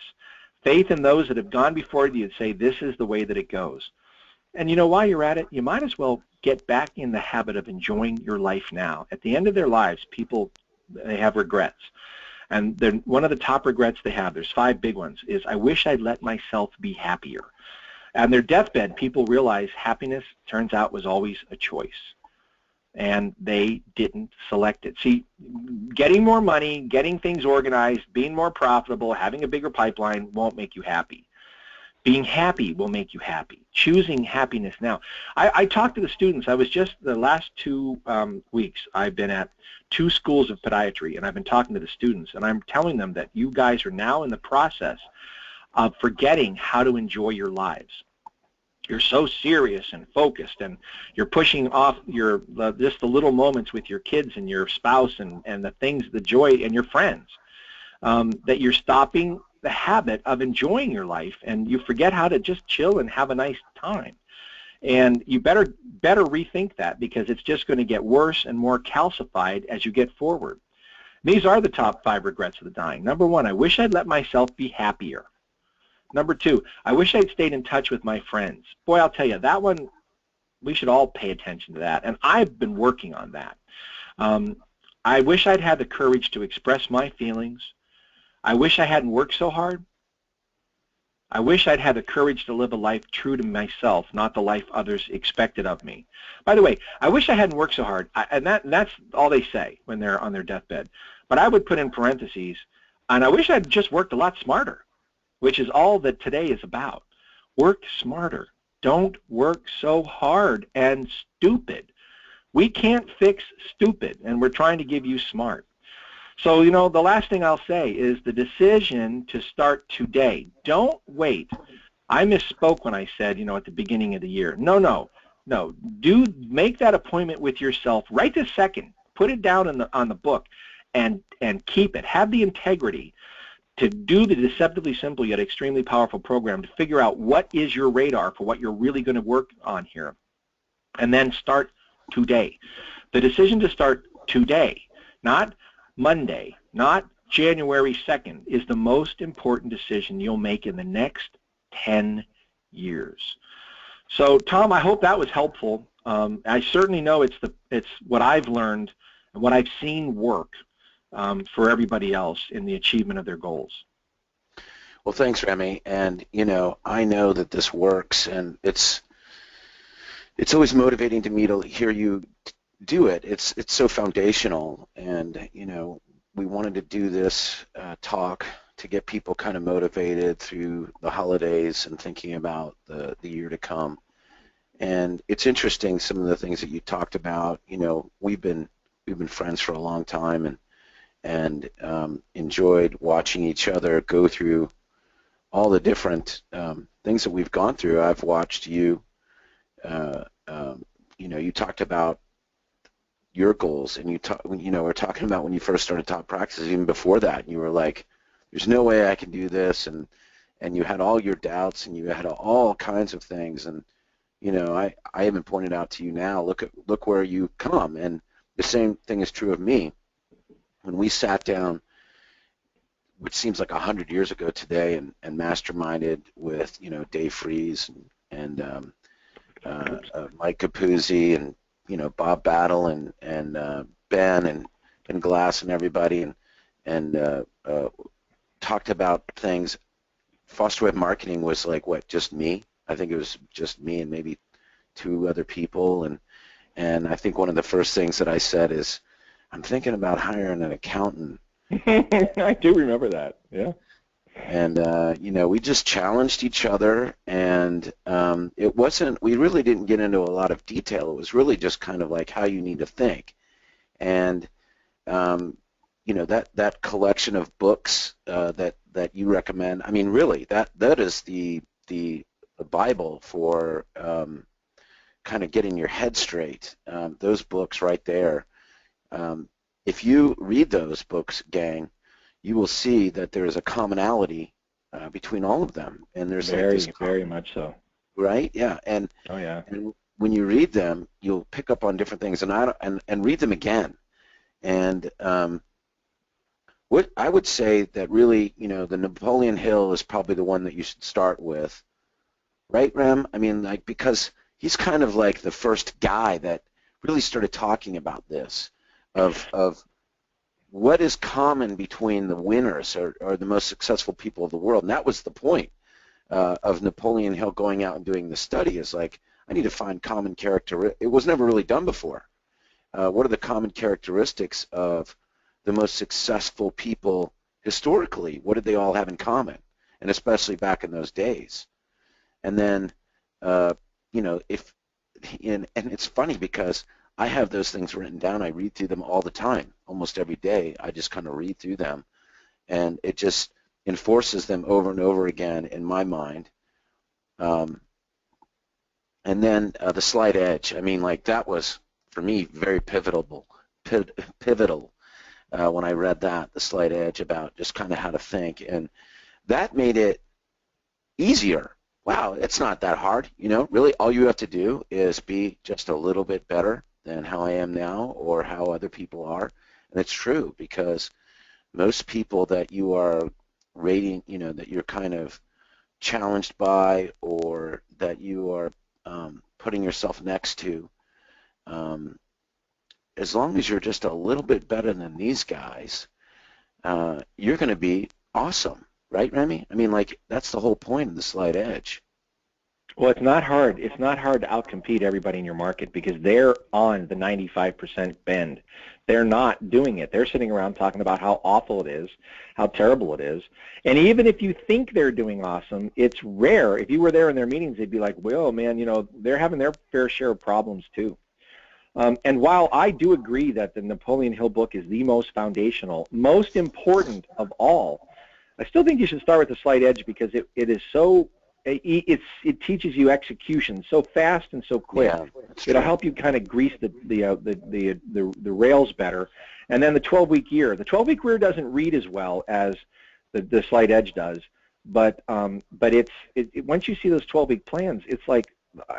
Faith in those that have gone before you and say, this is the way that it goes. And you know, while you're at it, you might as well get back in the habit of enjoying your life now. At the end of their lives, people, they have regrets. And one of the top regrets they have, there's 5 big ones, is I wish I'd let myself be happier. On their deathbed, people realize happiness, turns out, was always a choice. and they didn't select it. See, getting more money, getting things organized, being more profitable, having a bigger pipeline won't make you happy. Being happy will make you happy. Choosing happiness now. I talked to the students. I was just, the last 2 weeks, I've been at 2 schools of podiatry, and I've been talking to the students, and I'm telling them that you guys are now in the process of forgetting how to enjoy your lives. You're so serious and focused, and you're pushing off just the little moments with your kids and your spouse and the things, the joy, and your friends, that you're stopping the habit of enjoying your life, and you forget how to just chill and have a nice time. And you better rethink that, because it's just going to get worse and more calcified as you get forward. These are the top 5 regrets of the dying. Number 1, I wish I'd let myself be happier. Number 2, I wish I'd stayed in touch with my friends. Boy, I'll tell you, that one, we should all pay attention to that, and I've been working on that. I wish I'd had the courage to express my feelings. I wish I hadn't worked so hard. I wish I'd had the courage to live a life true to myself, not the life others expected of me. By the way, I wish I hadn't worked so hard, and that's all they say when they're on their deathbed. But I would put in parentheses, and I wish I'd just worked a lot smarter, which is all that today is about. Work smarter. Don't work so hard and stupid. We can't fix stupid, and we're trying to give you smart. So, the last thing I'll say is the decision to start today. Don't wait. I misspoke when I said, at the beginning of the year. No. Make that appointment with yourself right this second. Put it down on the book and keep it. Have the integrity to do the deceptively simple yet extremely powerful program to figure out what is your radar for what you're really going to work on here. And then start today. The decision to start today, not Monday, not January 2nd, is the most important decision you'll make in the next 10 years. So, Tom, I hope that was helpful. I certainly know it's what I've learned and what I've seen work for everybody else in the achievement of their goals. Well, thanks, Remy. And, I know that this works, and it's always motivating to me to hear you do it. It's so foundational, and we wanted to do this talk to get people kind of motivated through the holidays and thinking about the year to come. And it's interesting, some of the things that you talked about. We've been friends for a long time, and enjoyed watching each other go through all the different things that we've gone through. I've watched you. You talked about your goals, and we're talking about when you first started Top Practice. Even before that, and you were like, "There's no way I can do this," and you had all your doubts, and you had all kinds of things, and I even pointed out to you now. Look where you come, and the same thing is true of me. When we sat down, which seems like 100 years ago today, and masterminded with Dave Freeze and Mike Capuzzi and Bob Battle and Ben and Glass and everybody, and talked about things. Foster Web Marketing was like, what, just me? I think it was just me and maybe 2 other people, and I think one of the first things that I said is, I'm thinking about hiring an accountant. I do remember that, yeah. And we just challenged each other, and we really didn't get into a lot of detail. It was really just kind of like how you need to think. And that collection of books that you recommend, I mean, really, that is the Bible for kind of getting your head straight. Those books right there. If you read those books, gang, you will see that there is a commonality between all of them, and there's very much so. Right? Yeah. And when you read them, you'll pick up on different things, and read them again. And what I would say that really, the Napoleon Hill is probably the one that you should start with, right, Rem? I mean, because he's kind of like the first guy that really started talking about this. Of what is common between the winners or the most successful people of the world. And that was the point of Napoleon Hill going out and doing the study, is like, I need to find common character. It was never really done before. what are the common characteristics of the most successful people historically? What did they all have in common? And especially back in those days. And then, you know, and it's funny because I have those things written down. I read through them all the time, almost every day. I just kind of read through them, and it just enforces them over and over again in my mind. And then the slight edge. I mean, like that was for me very pivotal. When I read that, the slight edge about just kind of how to think, and that made it easier. Wow, it's not that hard, you know. Really, all you have to do is be just a little bit better than how I am now or how other people are, and it's true because most people that you are rating, you know, that you're kind of challenged by or that you are putting yourself next to, as long as you're just a little bit better than these guys, you're going to be awesome, right, Remy? I mean, like, that's the whole point of the slight edge. Well, it's not hard. It's not hard to outcompete everybody in your market because they're on the 95% bend. They're not doing it. They're sitting around talking about how awful it is, how terrible it is. And even if you think they're doing awesome, it's rare. If you were there in their meetings, they'd be like, well, man, you know, they're having their fair share of problems too. And while I do agree that the Napoleon Hill book is the most foundational, most important of all, I still think you should start with the slight edge because it is so, it teaches you execution so fast and so quick. Yeah, it'll help you kind of grease the rails better. And then the 12-week year. The 12-week year doesn't read as well as the slight edge does, but once you see those 12-week plans, it's like,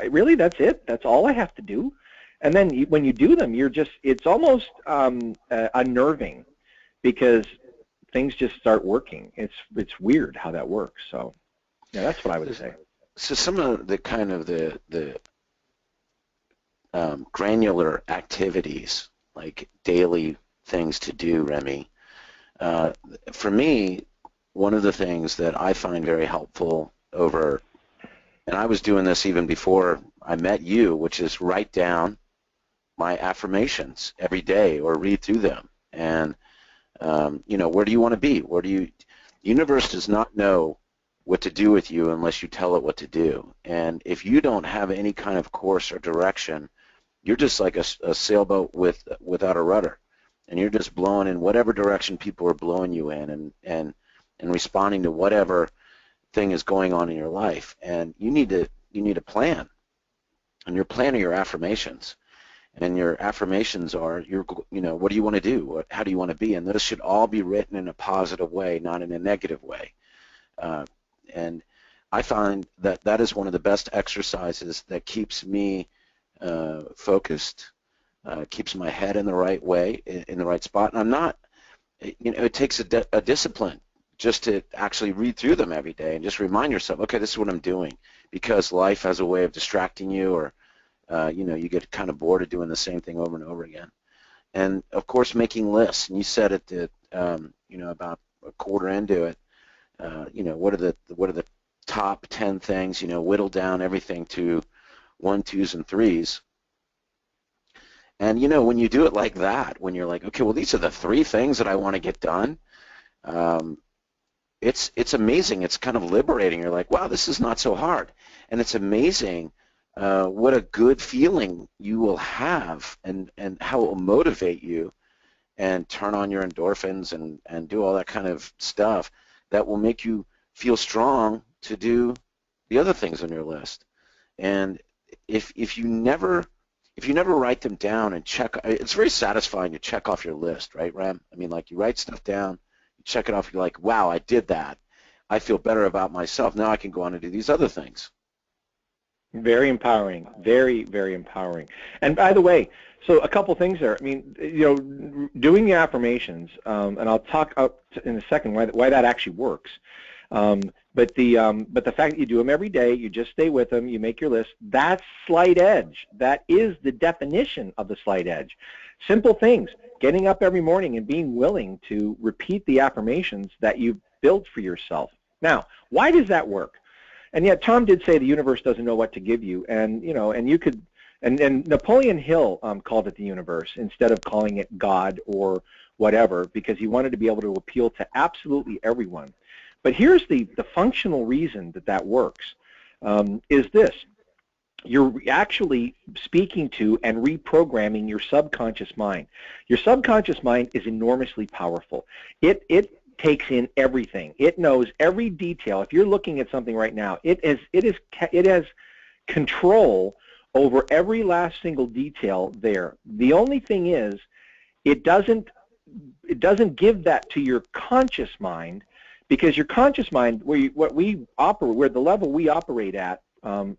really, that's it? That's all I have to do? And then when you do them, it's almost unnerving because things just start working. It's weird how that works. So yeah, that's what I would say. So some of the kind of the granular activities, like daily things to do, Remy, for me, one of the things that I find very helpful and I was doing this even before I met you, which is write down my affirmations every day or read through them. And, you know, where do you want to be? The universe does not know what to do with you unless you tell it what to do. And if you don't have any kind of course or direction, you're just like a sailboat without a rudder. And you're just blowing in whatever direction people are blowing you in and responding to whatever thing is going on in your life. And you need a plan. And your plan are your affirmations. And your affirmations are, you know, what do you want to do? How do you want to be? And those should all be written in a positive way, not in a negative way. And I find that that is one of the best exercises that keeps me focused, keeps my head in the right way, in the right spot. And I'm not, you know, it takes a discipline just to actually read through them every day and just remind yourself, okay, this is what I'm doing, because life has a way of distracting you, or you know, you get kind of bored of doing the same thing over and over again. And of course, making lists. And you said it that you know, about a quarter into it. You know, what are the top 10 things? You know, whittle down everything to 1, 2s, and 3s. And you know, when you do it like that, when you're like, okay, well, these are the 3 things that I want to get done. It's amazing. It's kind of liberating. You're like, wow, this is not so hard. And it's amazing what a good feeling you will have, and how it will motivate you and turn on your endorphins and do all that kind of stuff that will make you feel strong to do the other things on your list. And if you never write them down and check, it's very satisfying to check off your list, right, Rem? I mean, like, you write stuff down, you check it off, you're like, wow, I did that. I feel better about myself. Now I can go on and do these other things. Very empowering, very, very empowering. And by the way, so a couple things there. I mean, you know, doing the affirmations, and I'll talk in a second why that actually works. But the fact that you do them every day, you just stay with them, you make your list, that's slight edge. That is the definition of the slight edge. Simple things, getting up every morning and being willing to repeat the affirmations that you've built for yourself. Now, why does that work? And yet Tom did say the universe doesn't know what to give you, and you know, and you could And Napoleon Hill called it the universe instead of calling it God or whatever, because he wanted to be able to appeal to absolutely everyone. But here's the functional reason that that works, is this. You're actually speaking to and reprogramming your subconscious mind. Your subconscious mind is enormously powerful. It takes in everything. It knows every detail. If you're looking at something right now, it has control over every last single detail there. The only thing is, it doesn't give that to your conscious mind, because your conscious mind, where the level we operate at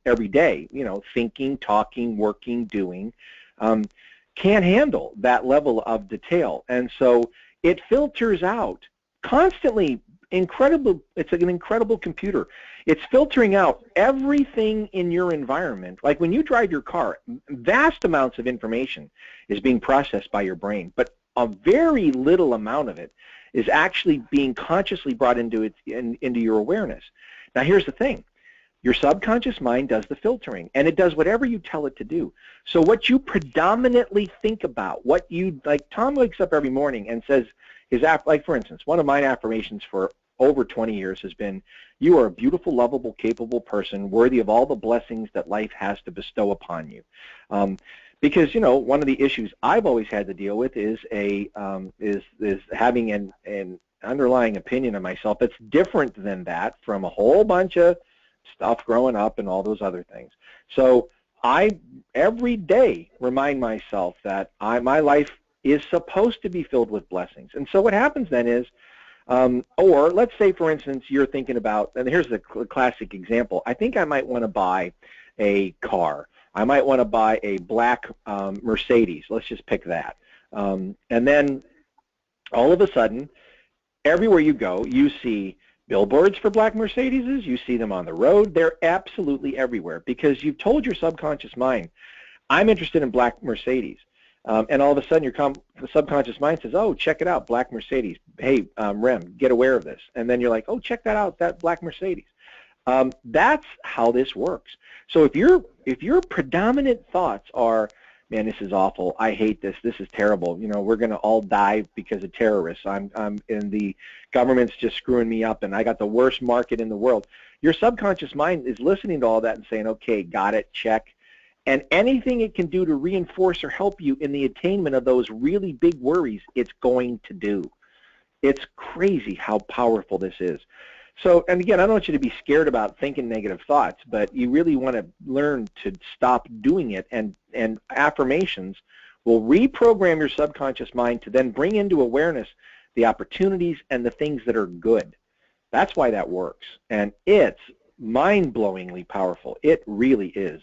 every day, thinking, talking, working, doing, can't handle that level of detail, and so it filters out constantly. It's like an incredible computer. It's filtering out everything in your environment. Like when you drive your car, vast amounts of information is being processed by your brain, but a very little amount of it is actually being consciously brought into your awareness. Now here's the thing. Your subconscious mind does the filtering, and it does whatever you tell it to do. So what you predominantly think about, like Tom wakes up every morning and says, like for instance, one of my affirmations for over 20 years has been, you are a beautiful, lovable, capable person, worthy of all the blessings that life has to bestow upon you. Because one of the issues I've always had to deal with is having an underlying opinion of myself that's different than that from a whole bunch of stuff growing up and all those other things. So I every day remind myself that my life is supposed to be filled with blessings. And so what happens then is, or let's say, for instance, you're thinking about, and here's the classic example, I think I might want to buy a car. I might want to buy a black Mercedes. Let's just pick that. And then all of a sudden, everywhere you go, you see billboards for black Mercedeses. You see them on the road. They're absolutely everywhere, because you've told your subconscious mind, I'm interested in black Mercedes. And all of a sudden, the subconscious mind says, oh, check it out, black Mercedes. Hey, Rem, get aware of this. And then you're like, oh, check that out, that black Mercedes. That's how this works. So if your predominant thoughts are, man, this is awful, I hate this, this is terrible, we're going to all die because of terrorists, and the government's just screwing me up, and I got the worst market in the world, your subconscious mind is listening to all that and saying, okay, got it, check. And anything it can do to reinforce or help you in the attainment of those really big worries, it's going to do. It's crazy how powerful this is. So, and again, I don't want you to be scared about thinking negative thoughts, but you really want to learn to stop doing it, and affirmations will reprogram your subconscious mind to then bring into awareness the opportunities and the things that are good. That's why that works, and it's mind-blowingly powerful. It really is.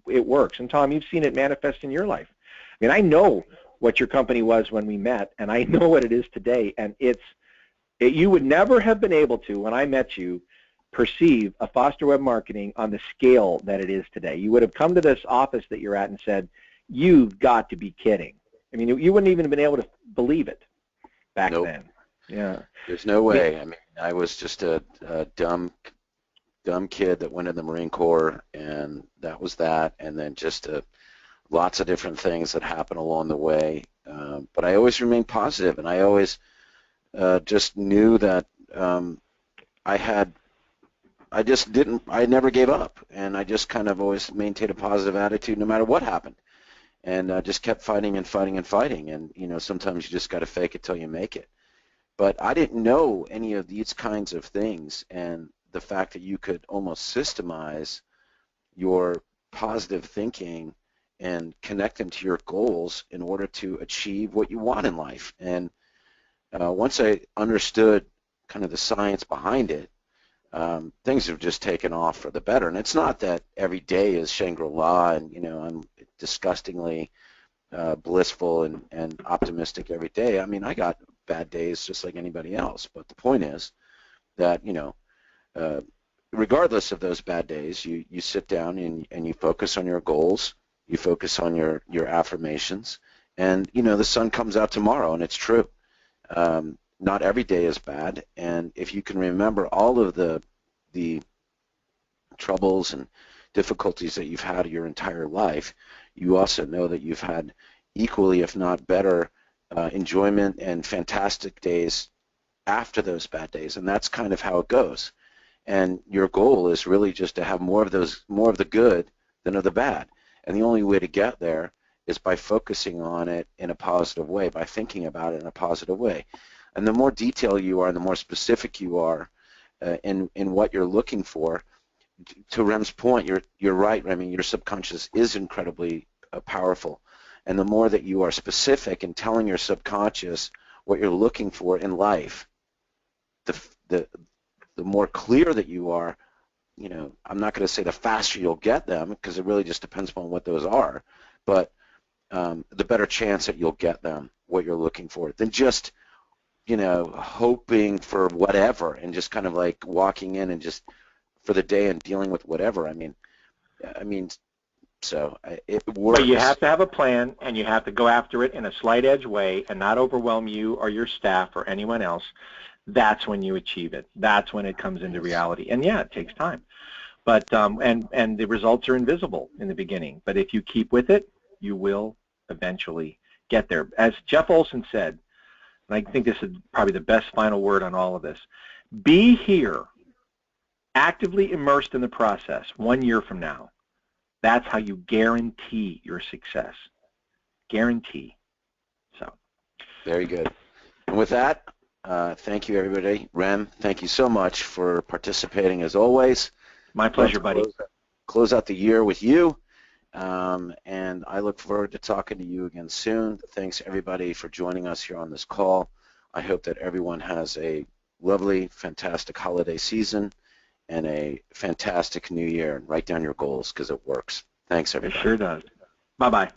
It works. And Tom, you've seen it manifest in your life. I mean, I know what your company was when we met, and I know what it is today, and you would never have been able to, when I met you, perceive a Foster Web Marketing on the scale that it is today. You would have come to this office that you're at and said, you've got to be kidding. I mean, you wouldn't even have been able to believe it back then. Yeah. There's no way. I mean, I was just a dumb kid that went in the Marine Corps, and that was that, and then just lots of different things that happened along the way. But I always remained positive, and I always just knew that I never gave up, and I just kind of always maintained a positive attitude no matter what happened, and just kept fighting and fighting and fighting, and sometimes you just got to fake it till you make it. But I didn't know any of these kinds of things, and the fact that you could almost systemize your positive thinking and connect them to your goals in order to achieve what you want in life. And once I understood kind of the science behind it, things have just taken off for the better. And it's not that every day is Shangri-La and, I'm disgustingly blissful and optimistic every day. I mean, I got bad days just like anybody else. But the point is that, regardless of those bad days, you sit down and you focus on your goals, you focus on your affirmations, and, the sun comes out tomorrow, and it's true. Not every day is bad, and if you can remember all of the troubles and difficulties that you've had your entire life, you also know that you've had equally, if not better, enjoyment and fantastic days after those bad days, and that's kind of how it goes. And your goal is really just to have more of the good than of the bad. And the only way to get there is by focusing on it in a positive way, by thinking about it in a positive way. And the more detailed you are and the more specific you are in what you're looking for, to Rem's point, you're right, Remy, your subconscious is incredibly powerful. And the more that you are specific in telling your subconscious what you're looking for in life, the more clear that you are, I'm not going to say the faster you'll get them, because it really just depends upon what those are, but the better chance that you'll get them, what you're looking for, than just, hoping for whatever and just kind of like walking in and just for the day and dealing with whatever. So it works. But you have to have a plan, and you have to go after it in a slight edge way and not overwhelm you or your staff or anyone else. That's when you achieve it. That's when it comes into reality. And yeah, it takes time. But and the results are invisible in the beginning. But if you keep with it, you will eventually get there. As Jeff Olson said, and I think this is probably the best final word on all of this, be here, actively immersed in the process 1 year from now. That's how you guarantee your success. Guarantee. So. Very good. And with that, thank you, everybody. Rem, thank you so much for participating as always. My pleasure, buddy. Close out the year with you, and I look forward to talking to you again soon. Thanks, everybody, for joining us here on this call. I hope that everyone has a lovely, fantastic holiday season and a fantastic new year. And write down your goals, because it works. Thanks, everybody. It sure does. Bye-bye.